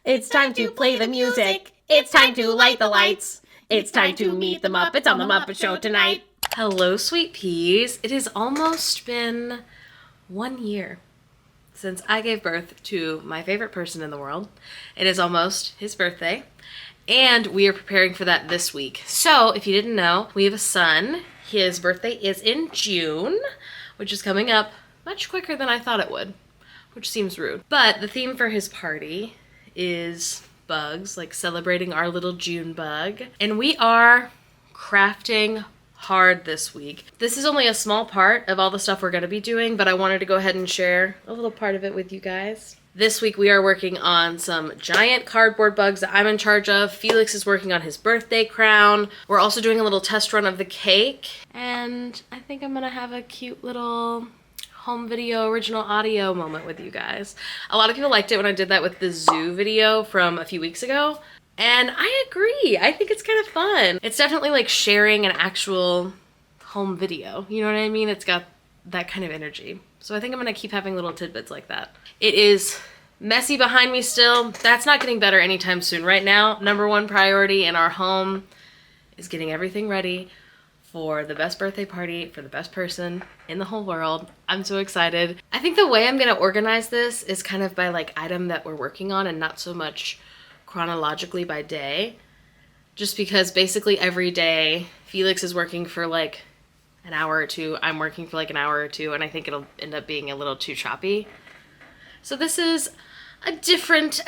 It's time to play the music. It's time to light the lights. It's time to meet the Muppets on the Muppet Show tonight. Hello, sweet peas. It has almost been 1 year since I gave birth to my favorite person in the world. It is almost his birthday, and we are preparing for that this week. So, if you didn't know, we have a son. His birthday is in June, which is coming up much quicker than I thought it would, which seems rude. But the theme for his party is bugs, like celebrating our little June bug. And we are crafting hard this week. This is only a small part of all the stuff we're going to be doing, but I wanted to go ahead and share a little part of it with you guys. This week we are working on some giant cardboard bugs that I'm in charge of. Felix is working on his birthday crown. We're also doing a little test run of the cake. And I think I'm gonna have a cute little home video original audio moment with you guys. A lot of people liked it when I did that with the zoo video from a few weeks ago. And I agree. I think it's kind of fun. It's definitely like sharing an actual home video. You know what I mean? It's got that kind of energy. So I think I'm gonna keep having little tidbits like that. It is messy behind me still. That's not getting better anytime soon. Right now, number one priority in our home is getting everything ready for the best birthday party for the best person in the whole world. I'm so excited. I think the way I'm gonna organize this is kind of by like item that we're working on and not so much chronologically by day. Just because basically every day Felix is working for like an hour or two, I'm working for like an hour or two, and I think it'll end up being a little too choppy. So this is a different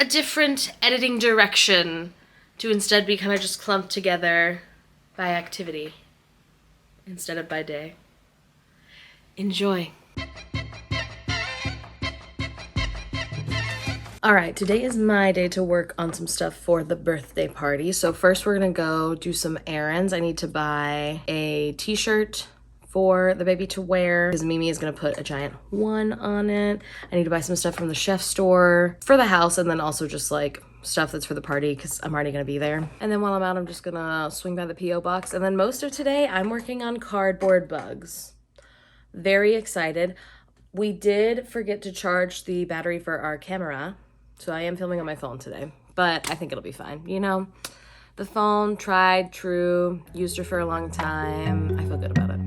editing direction to instead be kind of just clumped together by activity instead of by day. Enjoy. All right, today is my day to work on some stuff for the birthday party. So first we're gonna go do some errands. I need to buy a t-shirt for the baby to wear because Mimi is gonna put a giant one on it. I need to buy some stuff from the chef store for the house, and then also just like stuff that's for the party because I'm already gonna be there. And then while I'm out, I'm just gonna swing by the P.O. box. And then most of today, I'm working on cardboard bugs. Very excited. We did forget to charge the battery for our camera, so I am filming on my phone today, but I think it'll be fine. You know, the phone, tried, true, used her for a long time. I feel good about it.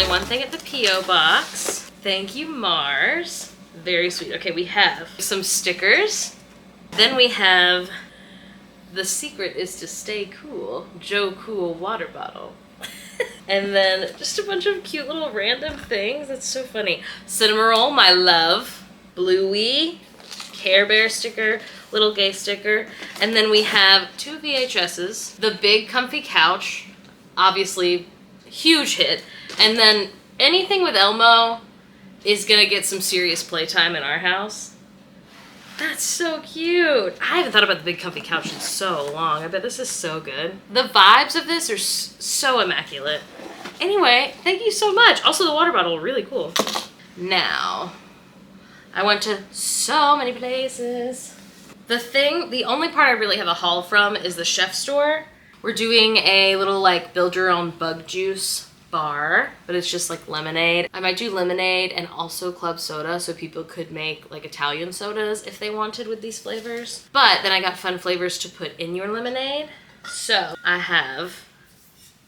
One thing at the P.O. box. Thank you, Mars. Very sweet. Okay, we have some stickers. Then we have the secret is to stay cool. Joe Cool water bottle. And then just a bunch of cute little random things. That's so funny. Cinnamoroll, my love. Bluey, Care Bear sticker, little gay sticker. And then we have 2 VHSs. The big comfy couch, obviously huge hit. And then anything with Elmo is gonna get some serious playtime in our house. That's so cute. I haven't thought about the big comfy couch in so long. I bet this is so good. The vibes of this are so immaculate. Anyway, thank you so much. Also, the water bottle, really cool. Now, I went to so many places. The only part I really have a haul from is the chef store. We're doing a little like build your own bug juice bar, but it's just like lemonade. I might do lemonade and also club soda so people could make like Italian sodas if they wanted with these flavors. But then I got fun flavors to put in your lemonade. So I have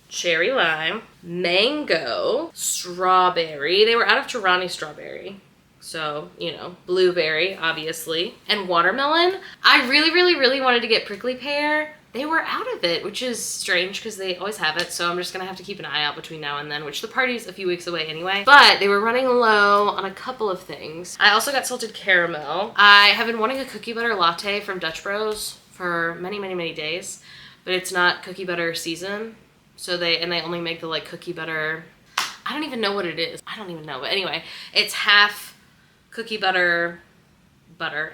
cherry lime, mango, strawberry. They were out of Tirani strawberry. So, you know, blueberry, obviously, and watermelon. I really wanted to get prickly pear. They were out of it, which is strange because they always have it. So I'm just gonna have to keep an eye out between now and then, which the party's a few weeks away anyway. But they were running low on a couple of things. I also got salted caramel. I have been wanting a cookie butter latte from Dutch Bros for many days, but it's not cookie butter season. So they only make the like cookie butter. I don't even know what it is. I don't even know. But anyway, it's half cookie butter,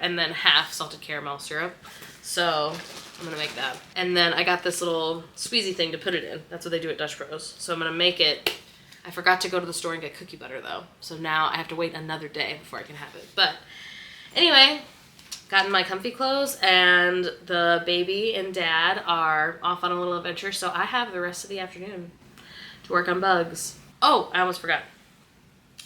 and then half salted caramel syrup. So I'm gonna make that. And then I got this little squeezy thing to put it in. That's what they do at Dutch Bros. So I'm gonna make it. I forgot to go to the store and get cookie butter though. So now I have to wait another day before I can have it. But anyway, got in my comfy clothes and the baby and dad are off on a little adventure. So I have the rest of the afternoon to work on bugs. Oh, I almost forgot.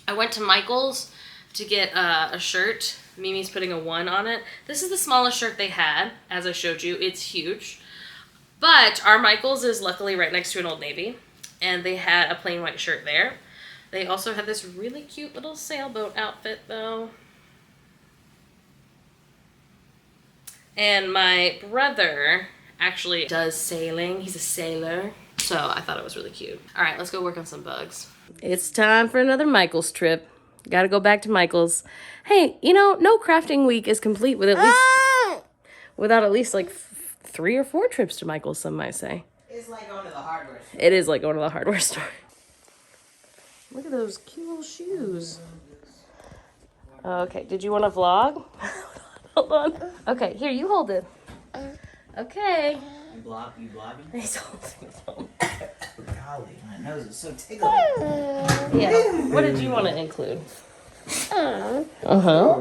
I went to Michael's to get a shirt. Mimi's putting a 1 on it. This is the smallest shirt they had, as I showed you. It's huge. But our Michael's is luckily right next to an Old Navy, and they had a plain white shirt there. They also had this really cute little sailboat outfit, though. And my brother actually does sailing. He's a sailor. So I thought it was really cute. All right, let's go work on some bugs. It's time for another Michael's trip. Gotta go back to Michael's. Hey, you know, no crafting week is complete without at least like 3 or 4 trips to Michael's, some might say. It's like going to the hardware store. It is like going to the hardware store. Look at those cute little shoes. Okay, did you want to vlog? Hold on. Okay, here, you hold it. Okay. You blogging? He's holding his phone. Golly, my nose is so tickly. Yeah. What did you want to include? Uh-huh.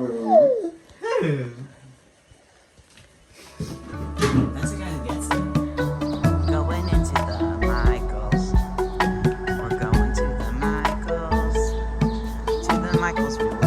That's the guy who gets it. Going into the Michaels. We're going to the Michaels. To the Michaels we will go.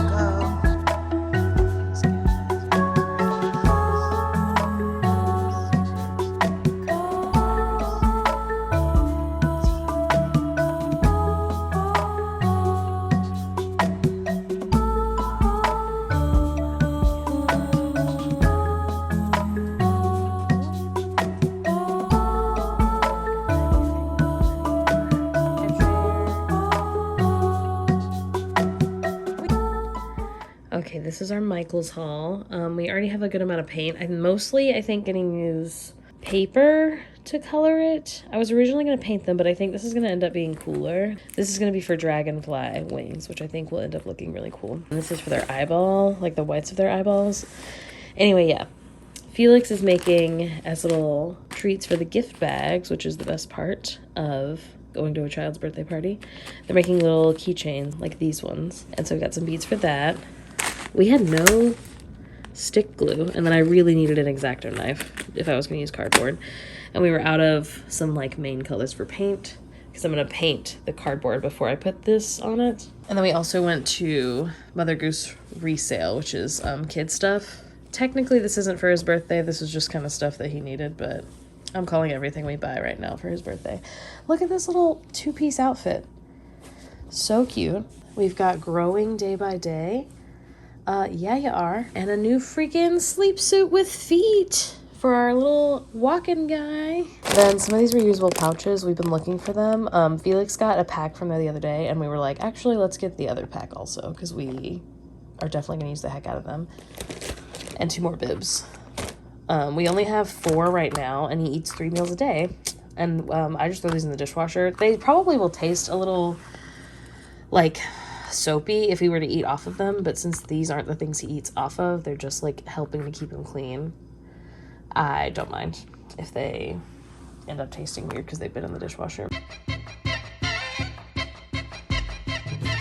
Okay, this is our Michael's haul. We already have a good amount of paint. I'm mostly, I think, going to use paper to color it. I was originally going to paint them, but I think this is going to end up being cooler. This is going to be for dragonfly wings, which I think will end up looking really cool. And this is for their eyeball, like the whites of their eyeballs. Anyway, yeah. Felix is making as little treats for the gift bags, which is the best part of going to a child's birthday party. They're making little keychains like these ones. And so we got some beads for that. We had no stick glue, and then I really needed an X-Acto knife if I was going to use cardboard. And we were out of some like main colors for paint because I'm going to paint the cardboard before I put this on it. And then we also went to Mother Goose Resale, which is kid stuff. Technically this isn't for his birthday. This is just kind of stuff that he needed, but I'm calling everything we buy right now for his birthday. Look at this little 2-piece outfit. So cute. We've got growing day by day. Yeah, you are. And a new freaking sleep suit with feet for our little walking guy. Then some of these reusable pouches, we've been looking for them. Felix got a pack from there the other day, and we were like, actually, let's get the other pack also, because we are definitely going to use the heck out of them. And 2 more bibs. We only have 4 right now, and he eats 3 meals a day. And I just throw these in the dishwasher. They probably will taste a little, like, soapy if we were to eat off of them, but since these aren't the things he eats off of, they're just like helping to keep him clean. I don't mind if they end up tasting weird because they've been in the dishwasher.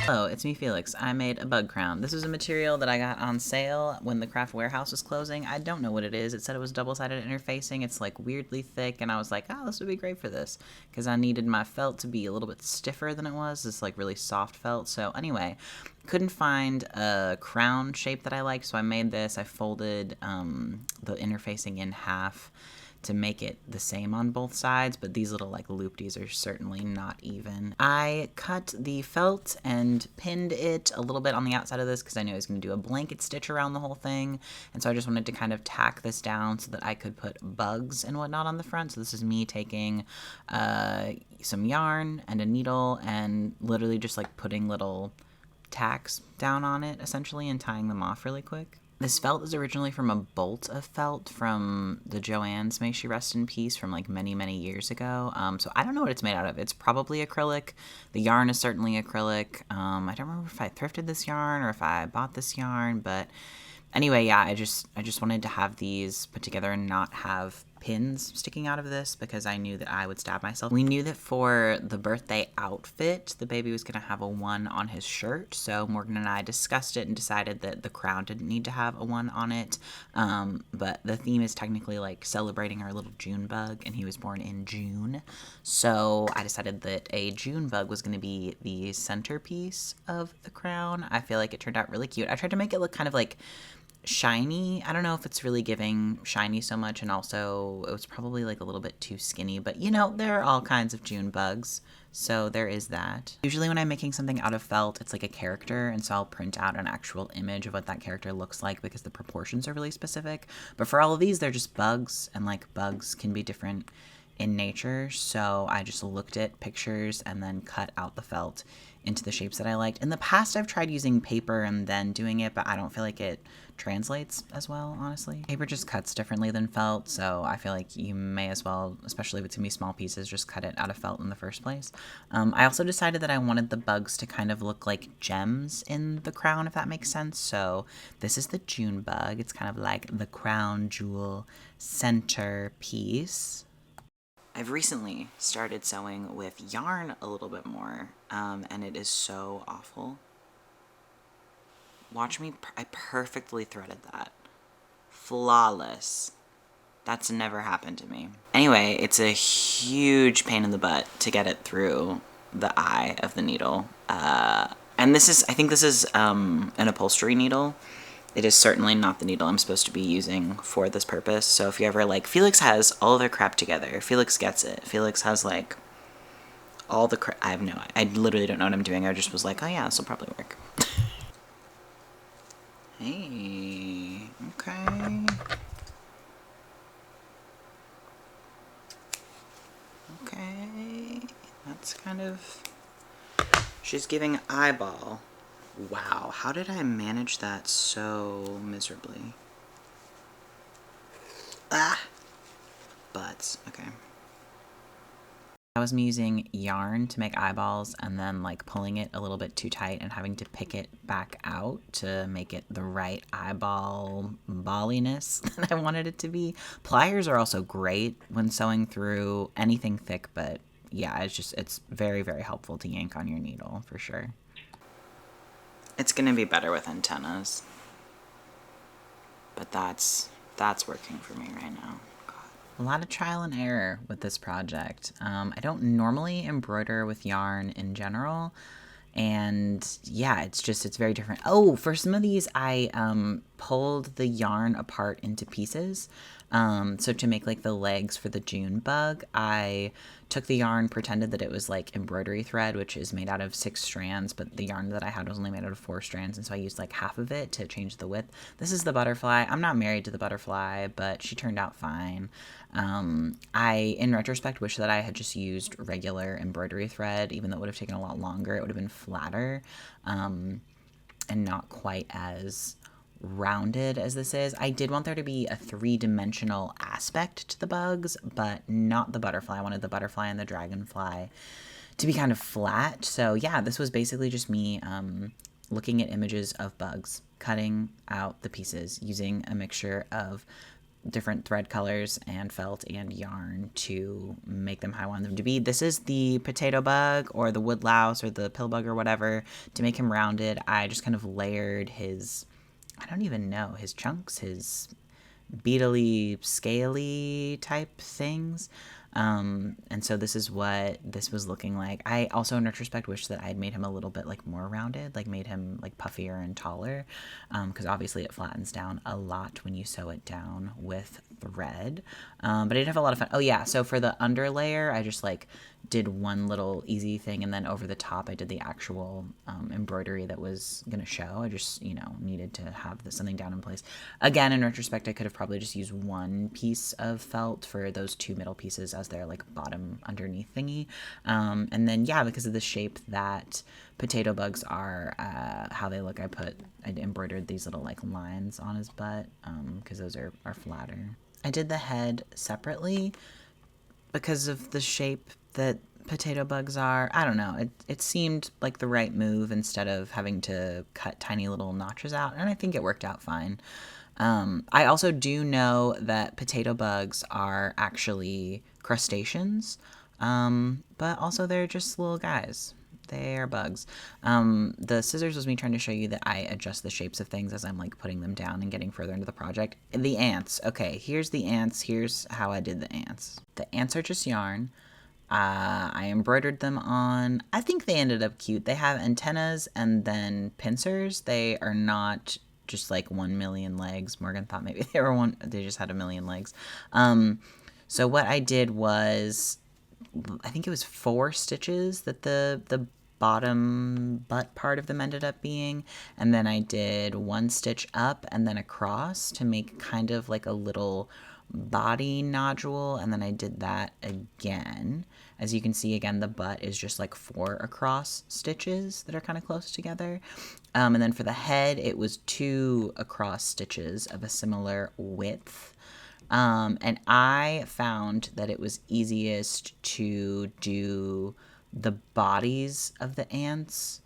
Hello, it's me, Felix. I made a bug crown. This is a material that I got on sale when the craft warehouse was closing. I don't know what it is. It said it was double-sided interfacing. It's like weirdly thick, and I was like, oh, this would be great for this, because I needed my felt to be a little bit stiffer than it was. This like really soft felt. So anyway, couldn't find a crown shape that I liked, so I made this. I folded the interfacing in half to make it the same on both sides, but these little like loopties are certainly not even. I cut the felt and pinned it a little bit on the outside of this because I knew I was going to do a blanket stitch around the whole thing, and so I just wanted to kind of tack this down so that I could put bugs and whatnot on the front. So this is me taking some yarn and a needle and literally just like putting little tacks down on it essentially and tying them off really quick. This felt is originally from a bolt of felt from the Joann's, may she rest in peace, from like many, many years ago. So I don't know what it's made out of. It's probably acrylic. The yarn is certainly acrylic. I don't remember if I thrifted this yarn or if I bought this yarn, but anyway, yeah, I just wanted to have these put together and not have pins sticking out of this because I knew that I would stab myself. We knew that for the birthday outfit, the baby was going to have a 1 on his shirt, so Morgan and I discussed it and decided that the crown didn't need to have a 1 on it, but the theme is technically like celebrating our little June bug, and he was born in June, so I decided that a June bug was going to be the centerpiece of the crown. I feel like it turned out really cute. I tried to make it look kind of like shiny. I don't know if it's really giving shiny so much, and also it was probably like a little bit too skinny, but you know, there are all kinds of June bugs, so there is that. Usually when I'm making something out of felt, it's like a character, and so I'll print out an actual image of what that character looks like because the proportions are really specific, but for all of these, they're just bugs, and like bugs can be different in nature, so I just looked at pictures and then cut out the felt into the shapes that I liked. In the past, I've tried using paper and then doing it, but I don't feel like it translates as well, honestly. Paper just cuts differently than felt, so I feel like you may as well, especially if it's gonna be small pieces, just cut it out of felt in the first place. I also decided that I wanted the bugs to kind of look like gems in the crown, if that makes sense. So this is the June bug. It's kind of like the crown jewel center piece. I've recently started sewing with yarn a little bit more, and it is so awful. Watch me, I perfectly threaded that. Flawless. That's never happened to me. Anyway, it's a huge pain in the butt to get it through the eye of the needle. And this is, I think this is an upholstery needle. It is certainly not the needle I'm supposed to be using for this purpose. So if you ever like, Felix has all of their crap together. Felix gets it. Felix has like all the crap. I literally don't know what I'm doing. I just was like, oh yeah, this will probably work. Hey, okay. Okay, that's kind of, she's giving eyeball. Wow, how did I manage that so miserably? Ah! Butts, okay. That was me using yarn to make eyeballs and then like pulling it a little bit too tight and having to pick it back out to make it the right eyeball balliness that I wanted it to be. Pliers are also great when sewing through anything thick, but yeah, it's very, very helpful to yank on your needle for sure. It's gonna be better with antennas, but that's working for me right now. God. A lot of trial and error with this project. I don't normally embroider with yarn in general, and yeah, it's very different. Oh, for some of these, I pulled the yarn apart into pieces. So to make like the legs for the June bug, I took the yarn, pretended that it was like embroidery thread, which is made out of 6 strands, but the yarn that I had was only made out of 4 strands, and so I used like half of it to change the width. This is the butterfly. I'm not married to the butterfly, but she turned out fine. I, in retrospect, wish that I had just used regular embroidery thread, even though it would have taken a lot longer. It would have been flatter, and not quite as rounded as this is. I did want there to be a 3-dimensional aspect to the bugs, but not the butterfly. I wanted the butterfly and the dragonfly to be kind of flat. So yeah, this was basically just me looking at images of bugs, cutting out the pieces, using a mixture of different thread colors and felt and yarn to make them how I want them to be. This is the potato bug or the wood louse or the pill bug or whatever. To make him rounded, I just kind of layered his, I don't even know, his chunks, his beetly, scaly type things. And so this is what this was looking like. I also, in retrospect, wish that I had made him a little bit like more rounded, like made him like puffier and taller, because obviously it flattens down a lot when you sew it down with thread. But I did have a lot of fun. Oh yeah, so for the under layer, I just like did one little easy thing, and then over the top I did the actual embroidery that was gonna show. I just, you know, needed to have something down in place. Again, in retrospect, I could have probably just used one piece of felt for those two middle pieces as their like bottom underneath thingy. And then yeah, because of the shape that potato bugs are, how they look, I embroidered these little like lines on his butt, because those are flatter. I did the head separately because of the shape that potato bugs are. I don't know. It seemed like the right move instead of having to cut tiny little notches out, and I think it worked out fine. I also do know that potato bugs are actually crustaceans, but also they're just little guys. They are bugs. The scissors was me trying to show you that I adjust the shapes of things as I'm like putting them down and getting further into the project. The ants. Okay, here's the ants. Here's how I did the ants. The ants are just yarn. I embroidered them on. I think they ended up cute. They have antennas and then pincers. They are not just like 1 million legs. Morgan thought maybe they just had 1 million legs. So what I did was, I think it was 4 stitches that the bottom butt part of them ended up being, and then I did 1 stitch up and then across to make kind of like a little body nodule, and then I did that again. As you can see, again, the butt is just like 4 across stitches that are kind of close together. And then for the head, it was 2 across stitches of a similar width. And I found that it was easiest to do the bodies of the ants.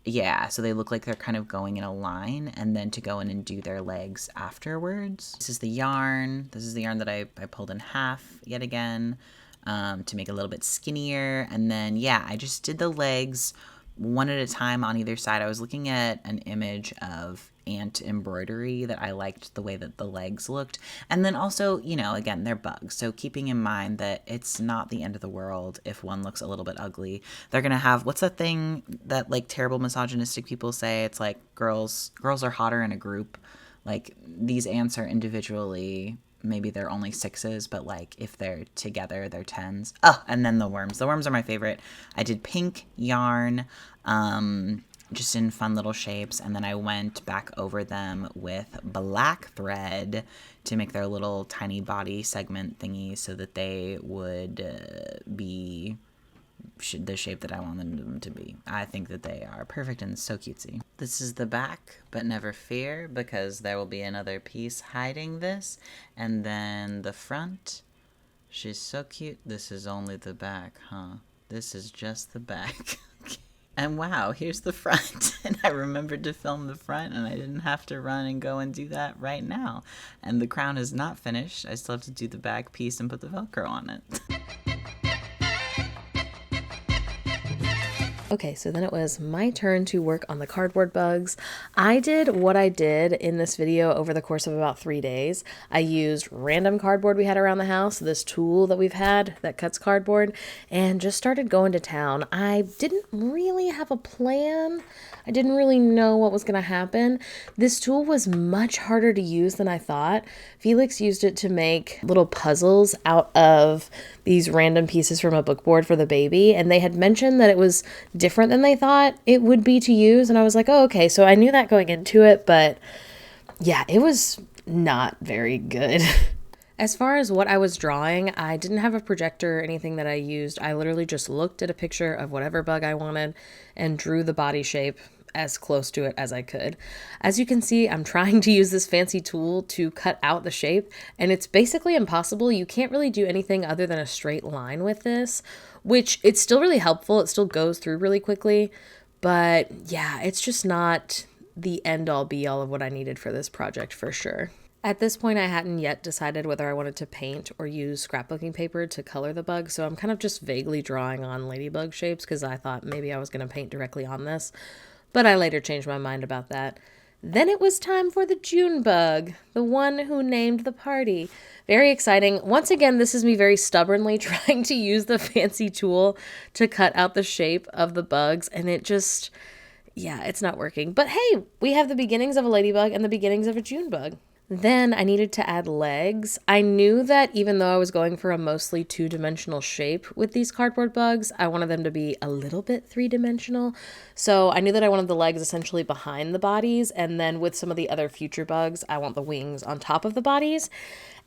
Yeah, so they look like they're kind of going in a line, and then to go in and do their legs afterwards. This is the yarn. This is the yarn that I pulled in half yet again, to make it a little bit skinnier. And then, yeah, I just did the legs one at a time on either side. I was looking at an image of ant embroidery that I liked the way that the legs looked. And then also, you know, again, they're bugs. So keeping in mind that it's not the end of the world if one looks a little bit ugly. They're going to have, what's that thing that like terrible misogynistic people say? It's like girls are hotter in a group. Like these ants are individually, maybe they're only 6s, but like if they're together, they're 10s. Oh, and then the worms. The worms are my favorite. I did pink yarn, just in fun little shapes, and then I went back over them with black thread to make their little tiny body segment thingy so that they would be the shape that I wanted them to be. I think that they are perfect and so cutesy. This is the back, but never fear, because there will be another piece hiding this. And then the front, she's so cute. This is only the back, huh? This is just the back. And wow, here's the front. And I remembered to film the front, and I didn't have to run and go and do that right now. And the crown is not finished. I still have to do the back piece and put the Velcro on it. Okay, so then it was my turn to work on the cardboard bugs. I did what I did in this video over the course of about 3 days. I used random cardboard we had around the house, this tool that we've had that cuts cardboard, and just started going to town. I didn't really have a plan. I didn't really know what was going to happen. This tool was much harder to use than I thought. Felix used it to make little puzzles out of these random pieces from a book board for the baby, and they had mentioned that it was different than they thought it would be to use, and I was like, oh, okay, so I knew that going into it, but yeah, it was not very good. As far as what I was drawing, I didn't have a projector or anything that I used. I literally just looked at a picture of whatever bug I wanted and drew the body shape as close to it as I could. As you can see, I'm trying to use this fancy tool to cut out the shape, and it's basically impossible. You can't really do anything other than a straight line with this, which it's still really helpful. It still goes through really quickly, but yeah, it's just not the end all be all of what I needed for this project for sure. At this point, I hadn't yet decided whether I wanted to paint or use scrapbooking paper to color the bug, so I'm kind of just vaguely drawing on ladybug shapes because I thought maybe I was going to paint directly on this, but I later changed my mind about that. Then it was time for the June bug, the one who named the party. Very exciting. Once again, this is me very stubbornly trying to use the fancy tool to cut out the shape of the bugs, and it just, yeah, it's not working. But hey, we have the beginnings of a ladybug and the beginnings of a June bug. Then I needed to add legs. I knew that even though I was going for a mostly two-dimensional shape with these cardboard bugs, I wanted them to be a little bit three-dimensional. So I knew that I wanted the legs essentially behind the bodies, and then with some of the other future bugs, I want the wings on top of the bodies.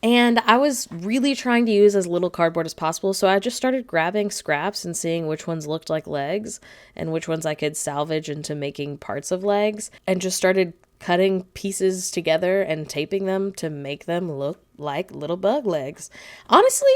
And I was really trying to use as little cardboard as possible, so I just started grabbing scraps and seeing which ones looked like legs and which ones I could salvage into making parts of legs, and just started cutting pieces together and taping them to make them look like little bug legs. Honestly,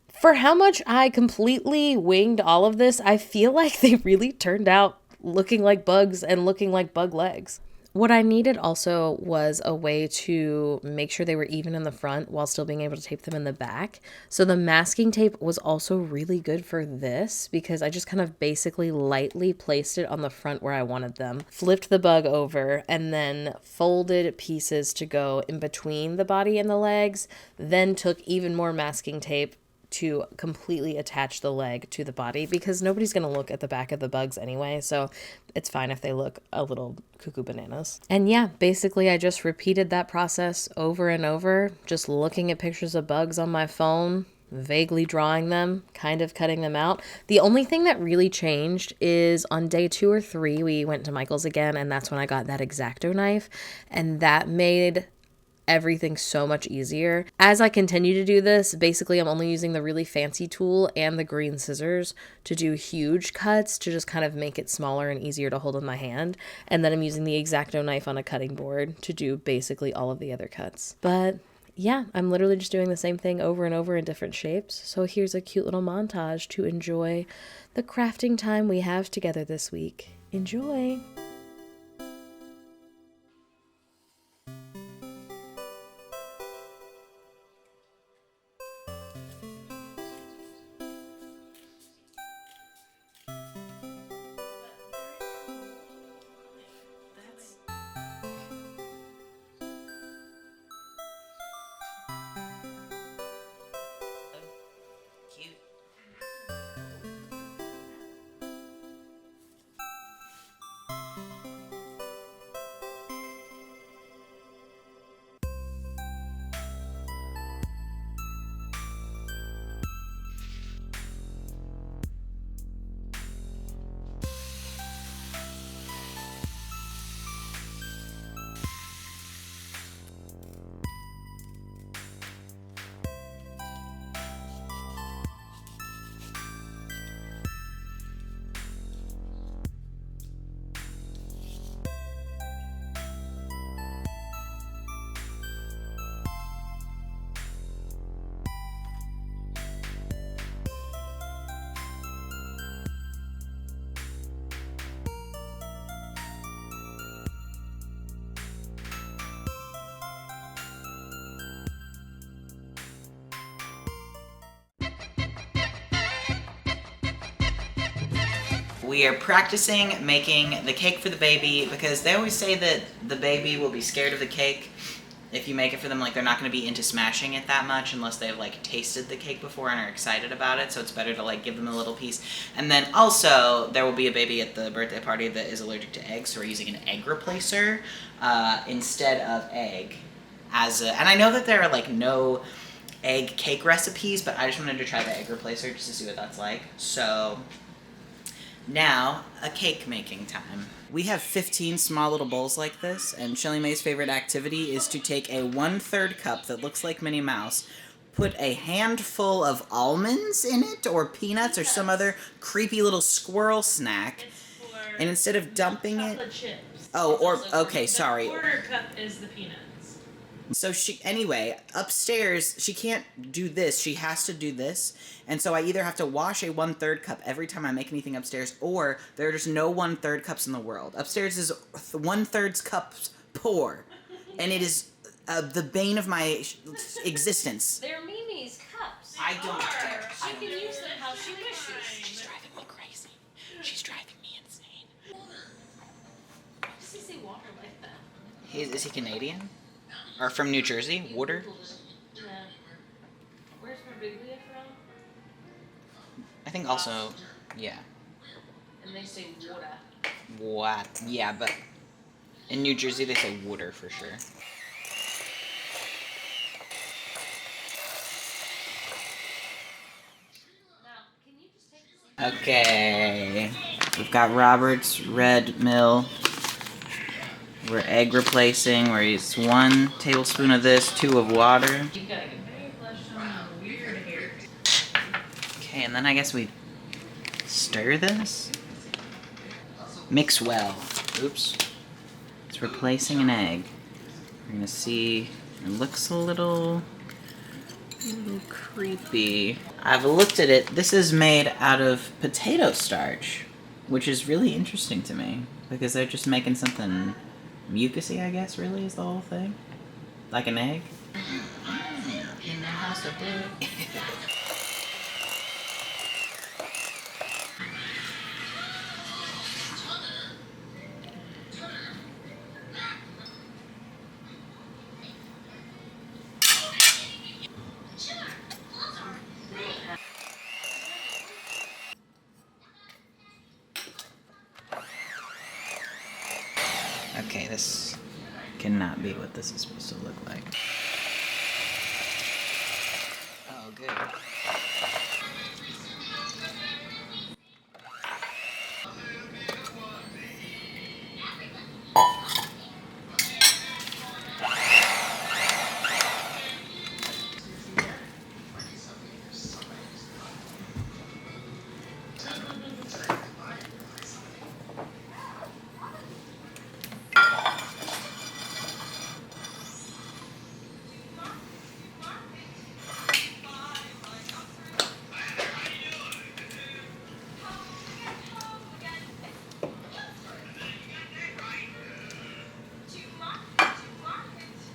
for how much I completely winged all of this, I feel like they really turned out looking like bugs and looking like bug legs. What I needed also was a way to make sure they were even in the front while still being able to tape them in the back. So the masking tape was also really good for this because I just kind of basically lightly placed it on the front where I wanted them, flipped the bug over, and then folded pieces to go in between the body and the legs, then took even more masking tape to completely attach the leg to the body because nobody's going to look at the back of the bugs anyway, so it's fine if they look a little cuckoo bananas. And yeah, basically I just repeated that process over and over, just looking at pictures of bugs on my phone, vaguely drawing them, kind of cutting them out. The only thing that really changed is on day 2 or 3, we went to Michael's again, and that's when I got that X-Acto knife, and that made everything so much easier. As I continue to do this, basically I'm only using the really fancy tool and the green scissors to do huge cuts to just kind of make it smaller and easier to hold in my hand. And then I'm using the X-Acto knife on a cutting board to do basically all of the other cuts. But yeah, I'm literally just doing the same thing over and over in different shapes. So here's a cute little montage to enjoy the crafting time we have together this week. Enjoy! Cute. We are practicing making the cake for the baby because they always say that the baby will be scared of the cake if you make it for them. Like, they're not going to be into smashing it that much unless they've like tasted the cake before and are excited about it, so it's better to like give them a little piece. And then also there will be a baby at the birthday party that is allergic to eggs, so we're using an egg replacer instead of egg as a, and I know that there are like no egg cake recipes, but I just wanted to try the egg replacer just to see what that's like. So now, a cake making time. We have 15 small little bowls like this, and Shelly Mae's favorite activity is to take a 1/3 cup that looks like Minnie Mouse, put a handful of almonds in it, or peanuts, or some other creepy little squirrel snack, and instead of dumping it... Oh, or, okay, sorry. The quarter cup is the peanuts. So anyway, upstairs, she can't do this. She has to do this. And so I either have to wash a 1/3 cup every time I make anything upstairs, or there's no 1/3 cups in the world. Upstairs is 1/3 cups pour. And it is The bane of my existence. They're Mimi's cups. I don't care. She can use them how she wishes. She's driving me crazy. She's driving me insane. Why does he say water like that? Is he Canadian? Or from New Jersey? Water? Yeah. Where's Barbiglia from? I think also, yeah. And they say water. What? Yeah, but in New Jersey they say water for sure. Now, can you just take this? Okay. We've got Robert's Red Mill. We're egg replacing. We're using 1 tablespoon of this, 2 of water. You've got to get very flesh on weird hair. Okay, and then I guess we stir this. Mix well. Oops. It's replacing an egg. We're gonna see. It looks a little creepy. I've looked at it. This is made out of potato starch, which is really interesting to me because they're just making something mucusy, I guess. Really, is the whole thing like an egg? In the house of blue. Okay, this cannot be what this is supposed to look like. Oh, good.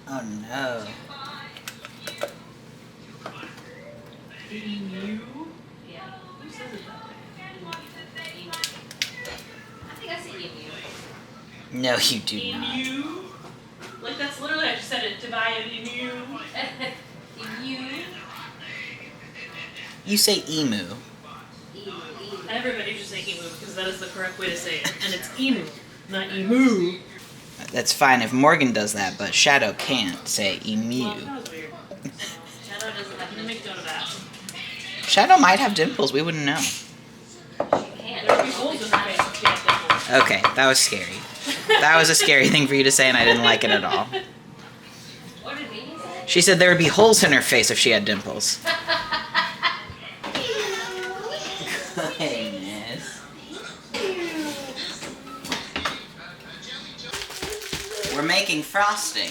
Oh no. Emu? Yeah. Who says it that way? Emu. I think I say emu. No, you do not. Emu? Like that's literally, I just said it to buy an emu. Emu? You say emu. Emu. Everybody should say emu because that is the correct way to say it. And it's emu, not emu. That's fine if Morgan does that, but Shadow can't say emu. Well, that was weird. Shadow doesn't have to make note of that. Shadow might have dimples, we wouldn't know. She can't. There would be holes in her face if she had dimples. Okay, that was scary. That was a scary thing for you to say, and I didn't like it at all. What did Mimi say? She said there would be holes in her face if she had dimples. Goodness. We're making frosting.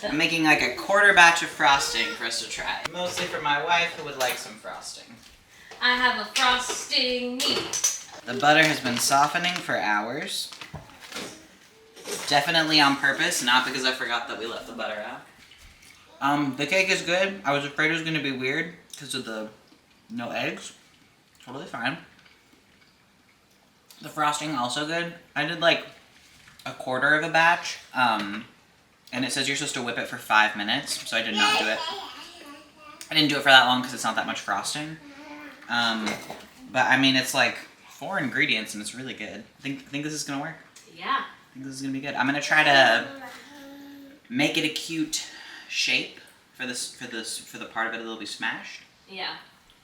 I'm making like a quarter batch of frosting for us to try. Mostly for my wife, who would like some frosting. I have a frosting meat. The butter has been softening for hours. Definitely on purpose, not because I forgot that we left the butter out. The cake is good. I was afraid it was going to be weird because of the no eggs. Totally fine. The frosting also good. I did like a quarter of a batch, and it says you're supposed to whip it for 5 minutes, so I did not do it. I didn't do it for that long because it's not that much frosting. But I mean, it's like 4 ingredients and it's really good. Think this is gonna work? Yeah. I think this is gonna be good. I'm gonna try to make it a cute shape for the part of it that'll be smashed. Yeah.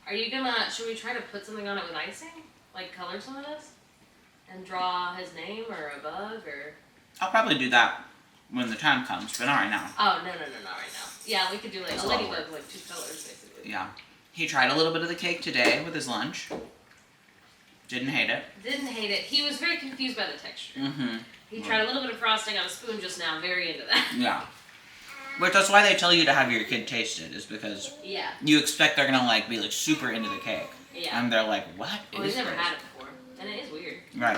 Are you gonna, should we try to put something on it with icing? Like color some of this? And draw his name or a bug or? I'll probably do that when the time comes, but not right now. Oh, no, not right now. Yeah, we could do like That's a a lot of ladybug, like 2 colors basically. Yeah. He tried a little bit of the cake today with his lunch. Didn't hate it. Didn't hate it. He was very confused by the texture. Mm-hmm. He tried a little bit of frosting on a spoon just now, very into that. Yeah. Which that's why they tell you to have your kid taste it, is because Yeah. you expect they're gonna like be like super into the cake. Yeah. And they're like, what Well, is he's never this? had it before. And it is weird. Right.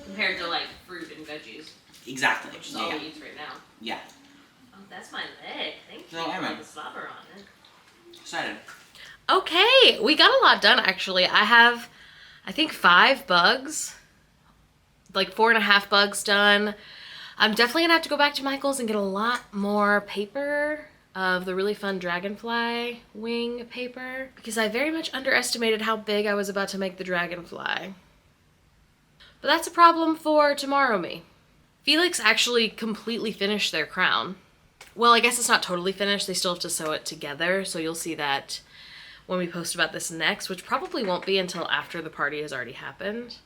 Compared to like fruit and veggies, Exactly. which is all Yeah. he eats right now. Yeah. Oh, That's my leg. Thank you So, for Emma. the slobber on it. Excited. Okay, we got a lot done actually. I have, I think 5 bugs, like 4.5 bugs done. I'm definitely gonna have to go back to Michael's and get a lot more paper of the really fun dragonfly wing paper because I very much underestimated how big I was about to make the dragonfly. But that's a problem for tomorrow me. Felix actually completely finished their crown. Well, I guess it's not totally finished. They still have to sew it together, so you'll see that when we post about this next, which probably won't be until after the party has already happened.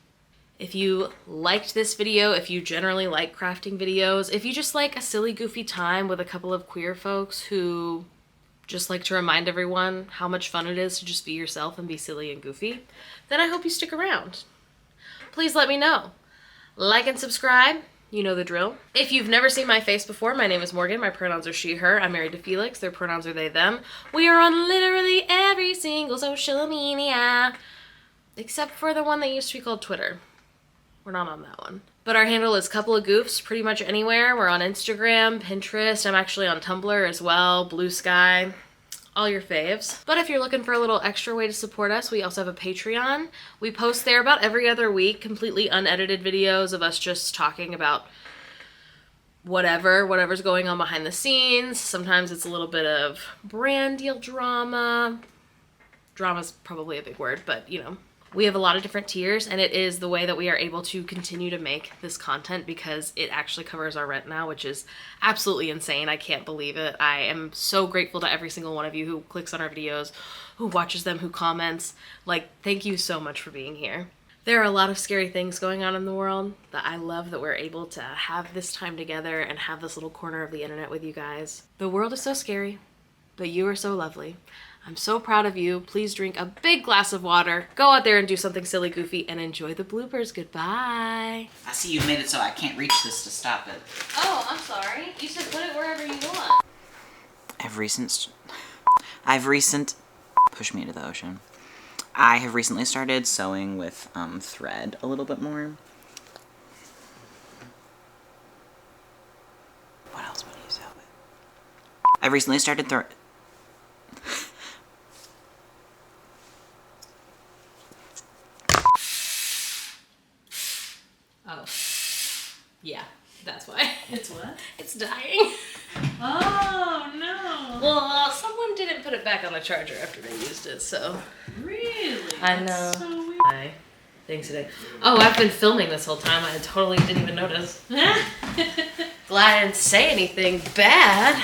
If you liked this video, if you generally like crafting videos, if you just like a silly, goofy time with a couple of queer folks who just like to remind everyone how much fun it is to just be yourself and be silly and goofy, then I hope you stick around. Please let me know. Like and subscribe. You know the drill. If you've never seen my face before, my name is Morgan. My pronouns are she, her. I'm married to Felix. Their pronouns are they, them. We are on literally every single social media, except for the one that used to be called Twitter. We're not on that one. But our handle is CouplaGoofs pretty much anywhere. We're on Instagram, Pinterest. I'm actually on Tumblr as well, Blue Sky, all your faves. But if you're looking for a little extra way to support us, we also have a Patreon. We post there about every other week, completely unedited videos of us just talking about whatever's going on behind the scenes. Sometimes it's a little bit of brand deal drama. Drama's probably a big word, but you know. We have a lot of different tiers, and it is the way that we are able to continue to make this content because it actually covers our rent now, which is absolutely insane. I can't believe it. I am so grateful to every single one of you who clicks on our videos, who watches them, who comments. Like, thank you so much for being here. There are a lot of scary things going on in the world that I love that we're able to have this time together and have this little corner of the internet with you guys. The world is so scary, but you are so lovely. I'm so proud of you. Please drink a big glass of water, go out there and do something silly, goofy, and enjoy the bloopers. Goodbye. I see you've made it so I can't reach this to stop it. Oh, I'm sorry. You said put it wherever you want. Push me into the ocean. I have recently started sewing with thread a little bit more. What else would you sew with? I've recently started Oh. Yeah, that's why. It's what? It's dying. Oh, no. Well, someone didn't put it back on the charger after they used it, so. Really? I know. That's so weird. Hi. Thanks today. Oh, I've been filming this whole time. I totally didn't even notice. Glad I didn't say anything bad.